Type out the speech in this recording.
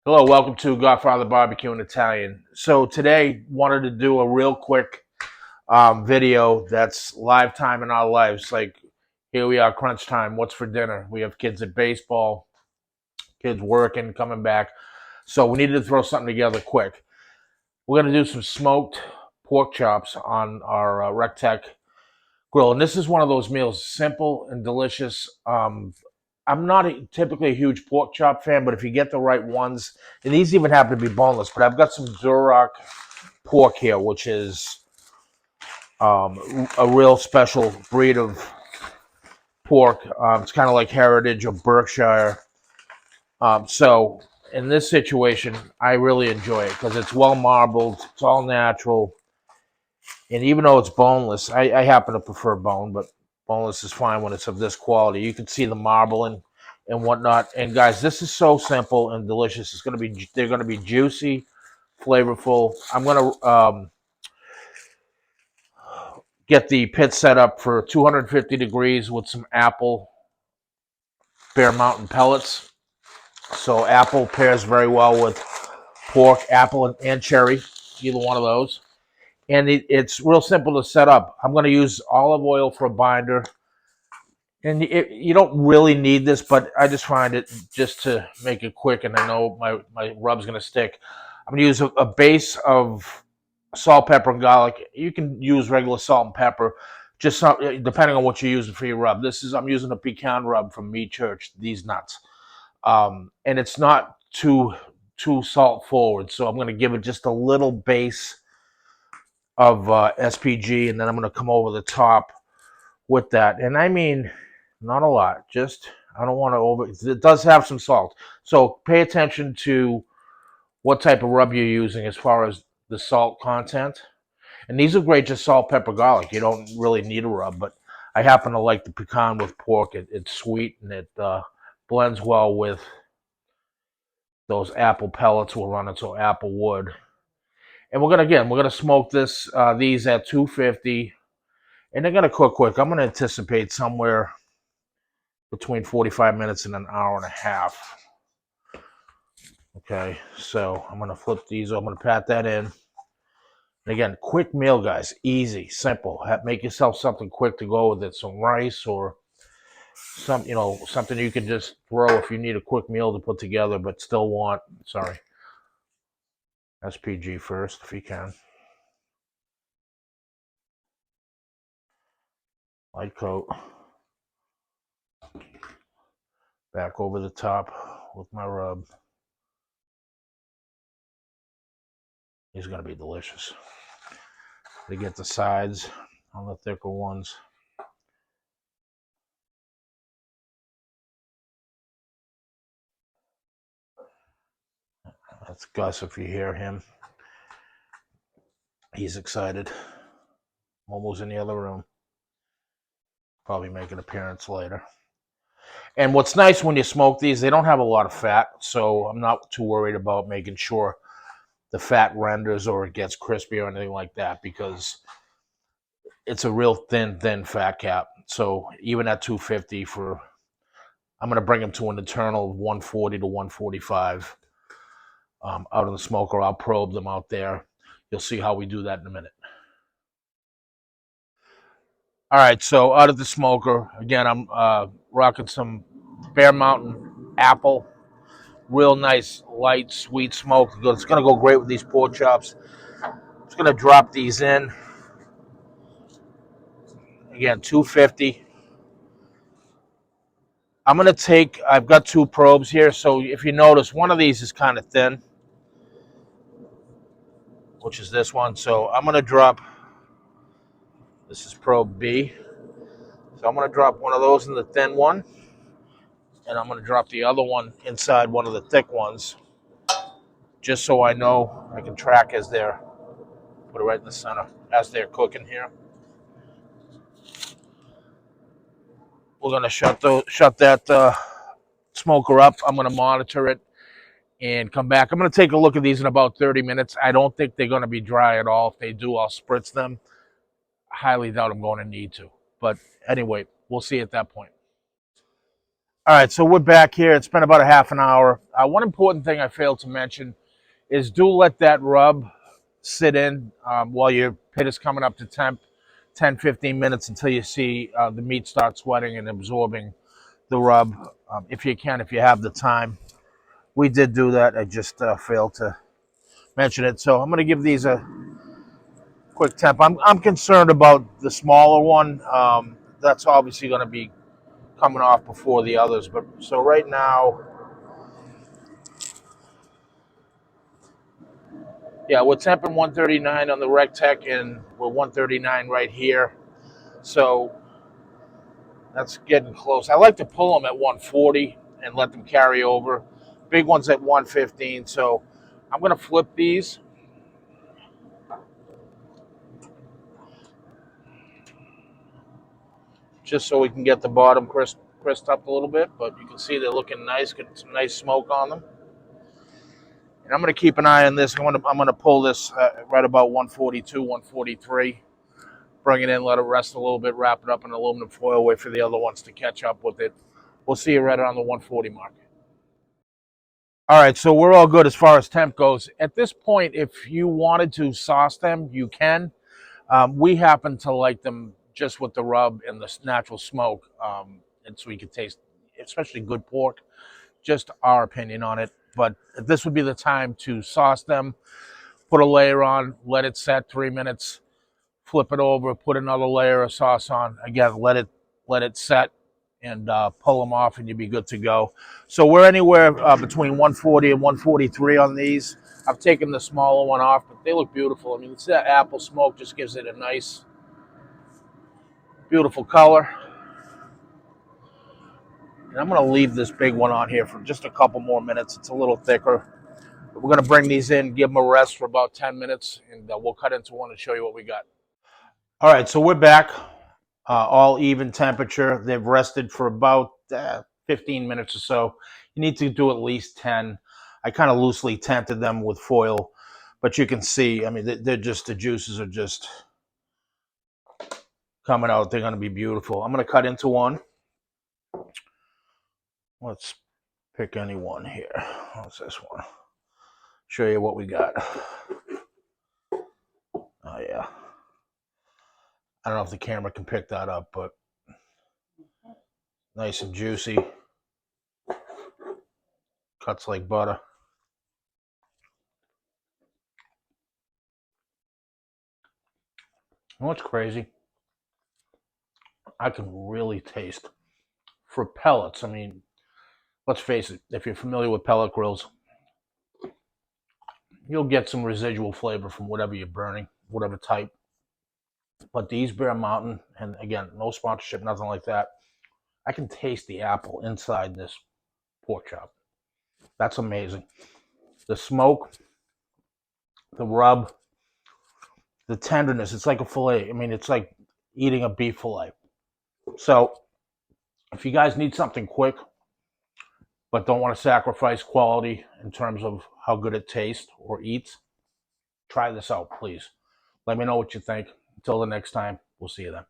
Hello, welcome to Godfather Barbecue and Italian. So today, wanted to do a real quick video that's live time in our lives. Like here we are, crunch time. What's for dinner? We have kids at baseball, kids working, coming back. So we needed to throw something together quick. We're gonna do some smoked pork chops on our Rectech grill, and this is one of those meals, simple and delicious. I'm not typically a huge pork chop fan, but if you get the right ones, and these even happen to be boneless, but I've got some Duroc pork here, which is a real special breed of pork. It's kind of like Heritage or Berkshire. So in this situation, I really enjoy it because it's well marbled, it's all natural, and even though it's boneless, I happen to prefer bone, but boneless is fine when it's of this quality. You can see the marbling and whatnot. And guys, this is so simple and delicious. They're gonna be juicy, flavorful. I'm gonna get the pit set up for 250 degrees with some apple Bear Mountain pellets. So apple pairs very well with pork, apple and cherry, either one of those. And it's real simple to set up. I'm going to use olive oil for a binder. And you don't really need this, but I just find it just to make it quick, and I know my rub's going to stick. I'm going to use a base of salt, pepper, and garlic. You can use regular salt and pepper, just depending on what you're using for your rub. I'm using a pecan rub from Meat Church. These nuts, and it's not too salt forward, so I'm going to give it just a little base of SPG, and then I'm going to come over the top with that. And I mean, not a lot. Just I don't want to over. It does have some salt, so pay attention to what type of rub you're using as far as the salt content. And these are great, just salt, pepper, garlic. You don't really need a rub, but I happen to like the pecan with pork. It's sweet and it blends well with those apple pellets we're running, so apple wood. And we're gonna smoke these at 250, and they're gonna cook quick. I'm gonna anticipate somewhere between 45 minutes and an hour and a half. Okay, so I'm gonna flip these. I'm gonna pat that in. And again, quick meal, guys. Easy, simple. Make yourself something quick to go with it. Some rice or something you can just throw if you need a quick meal to put together, but still want. Sorry, SPG first if you can. Light coat. Back over the top with my rub. These are gonna be delicious. They get the sides on the thicker ones. That's Gus if you hear him. He's excited. Momo's in the other room. Probably make an appearance later. And what's nice when you smoke these, they don't have a lot of fat, so I'm not too worried about making sure the fat renders or it gets crispy or anything like that, because it's a real thin fat cap. So even at 250 I'm going to bring them to an internal 140 to 145 out of the smoker. I'll probe them out there. You'll see how we do that in a minute. All right, so out of the smoker, again, I'm rocking some Bear Mountain apple. Real nice, light, sweet smoke. It's going to go great with these pork chops. Just going to drop these in. Again, 250. I've got two probes here, so if you notice, one of these is kind of thin, which is this one. So I'm going to drop, this is probe B. So I'm going to drop one of those in the thin one, and I'm going to drop the other one inside one of the thick ones, just so I know I can track as they're, put it right in the center, as they're cooking here. We're going to shut that smoker up. I'm going to monitor it and come back. I'm going to take a look at these in about 30 minutes. I don't think they're going to be dry at all. If they do, I'll spritz them. I highly doubt I'm going to need to. But anyway, we'll see at that point. All right, so we're back here. It's been about a half an hour. One important thing I failed to mention is do let that rub sit in while your pit is coming up to temp, 10, 15 minutes until you see the meat start sweating and absorbing the rub. If you can, if you have the time. We did do that. I just failed to mention it. So I'm going to give these a quick temp. I'm concerned about the smaller one. That's obviously going to be coming off before the others. But so right now, yeah, we're temping 139 on the Rectech, and we're 139 right here. So that's getting close. I like to pull them at 140 and let them carry over. Big ones at 115. So I'm going to flip these. Just so we can get the bottom crisped up a little bit. But you can see they're looking nice, getting some nice smoke on them. And I'm going to keep an eye on this. I'm going to pull this right about 142, 143. Bring it in, let it rest a little bit, wrap it up in aluminum foil, wait for the other ones to catch up with it. We'll see you right around the 140 mark. All right, so we're all good as far as temp goes. At this point, if you wanted to sauce them, you can. We happen to like them just with the rub and the natural smoke, and so you can taste, especially good pork. Just our opinion on it. But this would be the time to sauce them, put a layer on, let it set 3 minutes, flip it over, put another layer of sauce on. Again, let it set, and pull them off, and you'll be good to go. So we're anywhere between 140 and 143 on these. I've taken the smaller one off, but they look beautiful. I mean, it's that apple smoke just gives it a nice, beautiful color. And I'm going to leave this big one on here for just a couple more minutes. It's a little thicker. We're going to bring these in, give them a rest for about 10 minutes, and we'll cut into one and show you what we got. All right, so we're back. All even temperature. They've rested for about 15 minutes or so. You need to do at least 10. I kind of loosely tented them with foil, but you can see, I mean, they're just, the juices are just coming out. They're going to be beautiful. I'm going to cut into one. Let's pick any one here. What's this one? Show you what we got. Oh, yeah. I don't know if the camera can pick that up, but nice and juicy. Cuts like butter. You know what's crazy? I can really taste for pellets. I mean, let's face it, if you're familiar with pellet grills, you'll get some residual flavor from whatever you're burning, whatever type. But these Bear Mountain, and again, no sponsorship, nothing like that. I can taste the apple inside this pork chop. That's amazing. The smoke, the rub, the tenderness. It's like a fillet. I mean, it's like eating a beef fillet. So, if you guys need something quick, but don't want to sacrifice quality in terms of how good it tastes or eats, try this out, please. Let me know what you think. Until the next time, we'll see you then.